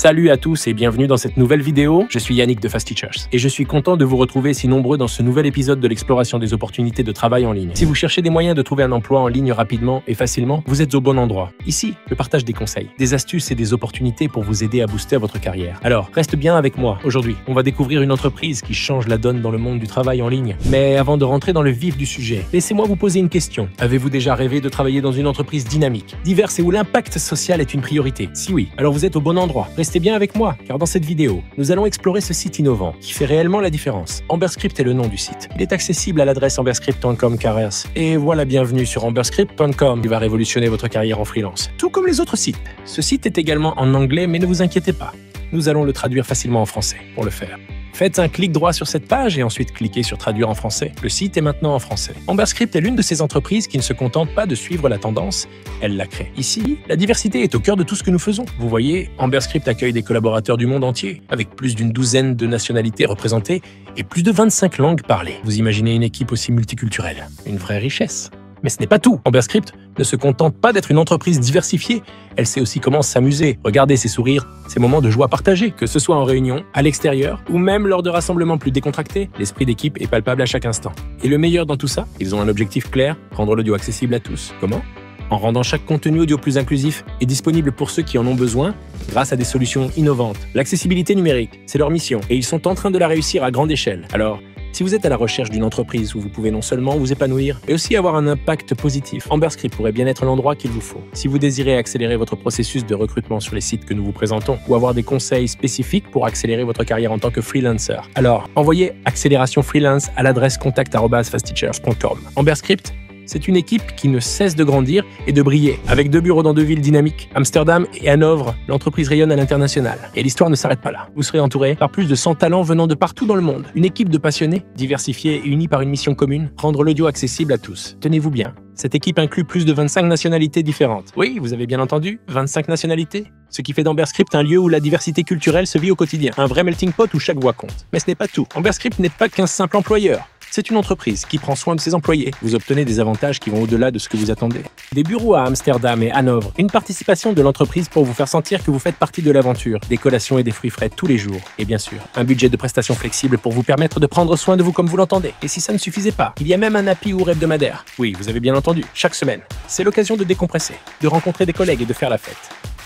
Salut à tous et bienvenue dans cette nouvelle vidéo. Je suis Yannick de Fast Teachers et je suis content de vous retrouver si nombreux dans ce nouvel épisode de l'exploration des opportunités de travail en ligne. Si vous cherchez des moyens de trouver un emploi en ligne rapidement et facilement, vous êtes au bon endroit. Ici, je partage des conseils, des astuces et des opportunités pour vous aider à booster votre carrière. Alors, reste bien avec moi. Aujourd'hui, on va découvrir une entreprise qui change la donne dans le monde du travail en ligne. Mais avant de rentrer dans le vif du sujet, laissez-moi vous poser une question. Avez-vous déjà rêvé de travailler dans une entreprise dynamique, diverse et où l'impact social est une priorité? Si oui, alors vous êtes au bon endroit. Restez bien avec moi, car dans cette vidéo, nous allons explorer ce site innovant qui fait réellement la différence. Amberscript est le nom du site. Il est accessible à l'adresse amberscript.com/careers. Et voilà, bienvenue sur amberscript.com qui va révolutionner votre carrière en freelance. Tout comme les autres sites. Ce site est également en anglais, mais ne vous inquiétez pas. Nous allons le traduire facilement en français pour le faire. Faites un clic droit sur cette page et ensuite cliquez sur Traduire en français. Le site est maintenant en français. Amberscript est l'une de ces entreprises qui ne se contente pas de suivre la tendance, elle la crée. Ici, la diversité est au cœur de tout ce que nous faisons. Vous voyez, Amberscript accueille des collaborateurs du monde entier, avec plus d'une douzaine de nationalités représentées et plus de 25 langues parlées. Vous imaginez une équipe aussi multiculturelle. Une vraie richesse. Mais ce n'est pas tout. Amberscript ne se contente pas d'être une entreprise diversifiée, elle sait aussi comment s'amuser. Regardez ces sourires, ces moments de joie partagés, que ce soit en réunion, à l'extérieur, ou même lors de rassemblements plus décontractés, l'esprit d'équipe est palpable à chaque instant. Et le meilleur dans tout ça, ils ont un objectif clair, rendre l'audio accessible à tous. Comment ? En rendant chaque contenu audio plus inclusif et disponible pour ceux qui en ont besoin, grâce à des solutions innovantes. L'accessibilité numérique, c'est leur mission, et ils sont en train de la réussir à grande échelle. Alors, si vous êtes à la recherche d'une entreprise où vous pouvez non seulement vous épanouir, mais aussi avoir un impact positif, Amberscript pourrait bien être l'endroit qu'il vous faut. Si vous désirez accélérer votre processus de recrutement sur les sites que nous vous présentons, ou avoir des conseils spécifiques pour accélérer votre carrière en tant que freelancer, alors envoyez Accélération Freelance à l'adresse contact@fastteachers.com. Amberscript, c'est une équipe qui ne cesse de grandir et de briller. Avec 2 bureaux dans 2 villes dynamiques, Amsterdam et Hanovre, l'entreprise rayonne à l'international. Et l'histoire ne s'arrête pas là. Vous serez entouré par plus de 100 talents venant de partout dans le monde. Une équipe de passionnés, diversifiée et unie par une mission commune, rendre l'audio accessible à tous. Tenez-vous bien. Cette équipe inclut plus de 25 nationalités différentes. Oui, vous avez bien entendu, 25 nationalités. Ce qui fait d'Amberscript un lieu où la diversité culturelle se vit au quotidien. Un vrai melting pot où chaque voix compte. Mais ce n'est pas tout. Amberscript n'est pas qu'un simple employeur. C'est une entreprise qui prend soin de ses employés. Vous obtenez des avantages qui vont au-delà de ce que vous attendez. Des bureaux à Amsterdam et Hanovre, une participation de l'entreprise pour vous faire sentir que vous faites partie de l'aventure, des collations et des fruits frais tous les jours. Et bien sûr, un budget de prestations flexible pour vous permettre de prendre soin de vous comme vous l'entendez. Et si ça ne suffisait pas, il y a même un happy hour hebdomadaire. Oui, vous avez bien entendu, chaque semaine. C'est l'occasion de décompresser, de rencontrer des collègues et de faire la fête.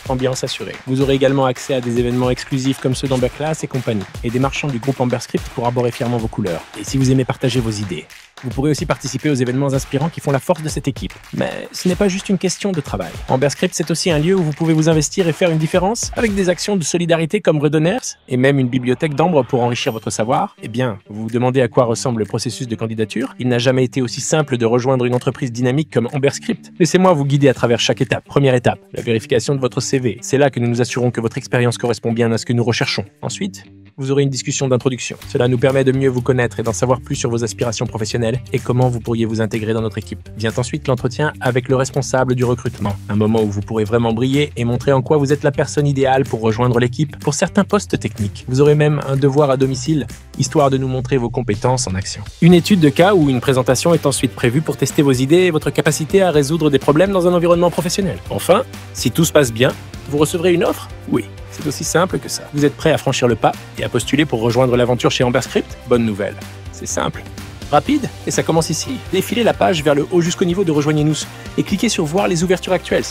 Ambiance assurée. Vous aurez également accès à des événements exclusifs comme ceux d'Amberclass et compagnie, et des marchands du groupe Amberscript pour arborer fièrement vos couleurs. Et si vous aimez partager vos idées, vous pourrez aussi participer aux événements inspirants qui font la force de cette équipe. Mais ce n'est pas juste une question de travail. Amberscript, c'est aussi un lieu où vous pouvez vous investir et faire une différence, avec des actions de solidarité comme Redonners, et même une bibliothèque d'ambre pour enrichir votre savoir. Eh bien, vous vous demandez à quoi ressemble le processus de candidature. Il n'a jamais été aussi simple de rejoindre une entreprise dynamique comme Amberscript. Laissez-moi vous guider à travers chaque étape. Première étape, la vérification de votre CV. C'est là que nous nous assurons que votre expérience correspond bien à ce que nous recherchons. Ensuite, vous aurez une discussion d'introduction. Cela nous permet de mieux vous connaître et d'en savoir plus sur vos aspirations professionnelles et comment vous pourriez vous intégrer dans notre équipe. Vient ensuite l'entretien avec le responsable du recrutement. Un moment où vous pourrez vraiment briller et montrer en quoi vous êtes la personne idéale pour rejoindre l'équipe pour certains postes techniques. Vous aurez même un devoir à domicile, histoire de nous montrer vos compétences en action. Une étude de cas ou une présentation est ensuite prévue pour tester vos idées et votre capacité à résoudre des problèmes dans un environnement professionnel. Enfin, si tout se passe bien, vous recevrez une offre? Oui. C'est aussi simple que ça. Vous êtes prêt à franchir le pas et à postuler pour rejoindre l'aventure chez Amberscript? Bonne nouvelle. C'est simple. Rapide, et ça commence ici. Défilez la page vers le haut jusqu'au niveau de Rejoignez-nous et cliquez sur Voir les ouvertures actuelles.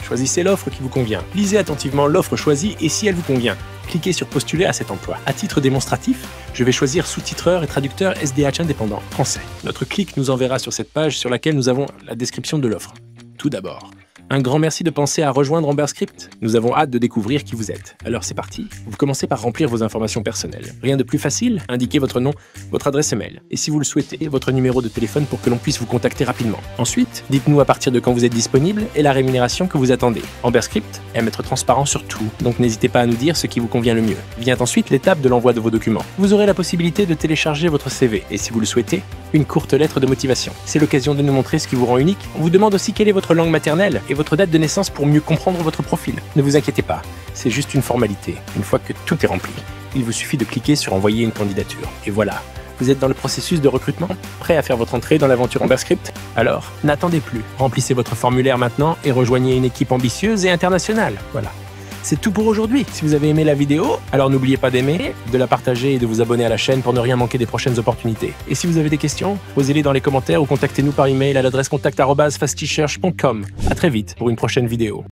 Choisissez l'offre qui vous convient. Lisez attentivement l'offre choisie et si elle vous convient, cliquez sur Postuler à cet emploi. À titre démonstratif, je vais choisir sous-titreur et traducteur SDH indépendant, français. Notre clic nous enverra sur cette page sur laquelle nous avons la description de l'offre. Tout d'abord, un grand merci de penser à rejoindre Amberscript. Nous avons hâte de découvrir qui vous êtes. Alors c'est parti. Vous commencez par remplir vos informations personnelles. Rien de plus facile, indiquez votre nom, votre adresse email. Et si vous le souhaitez, votre numéro de téléphone pour que l'on puisse vous contacter rapidement. Ensuite, dites-nous à partir de quand vous êtes disponible et la rémunération que vous attendez. Amberscript aime être transparent sur tout, donc n'hésitez pas à nous dire ce qui vous convient le mieux. Vient ensuite l'étape de l'envoi de vos documents. Vous aurez la possibilité de télécharger votre CV et si vous le souhaitez, une courte lettre de motivation. C'est l'occasion de nous montrer ce qui vous rend unique. On vous demande aussi quelle est votre langue maternelle et votre date de naissance pour mieux comprendre votre profil. Ne vous inquiétez pas, c'est juste une formalité. Une fois que tout est rempli, il vous suffit de cliquer sur Envoyer une candidature. Et voilà, vous êtes dans le processus de recrutement, prêt à faire votre entrée dans l'aventure Amberscript? Alors, n'attendez plus, remplissez votre formulaire maintenant et rejoignez une équipe ambitieuse et internationale. Voilà. C'est tout pour aujourd'hui. Si vous avez aimé la vidéo, alors n'oubliez pas d'aimer, de la partager et de vous abonner à la chaîne pour ne rien manquer des prochaines opportunités. Et si vous avez des questions, posez-les dans les commentaires ou contactez-nous par email à l'adresse contact@fastishers.com. À très vite pour une prochaine vidéo.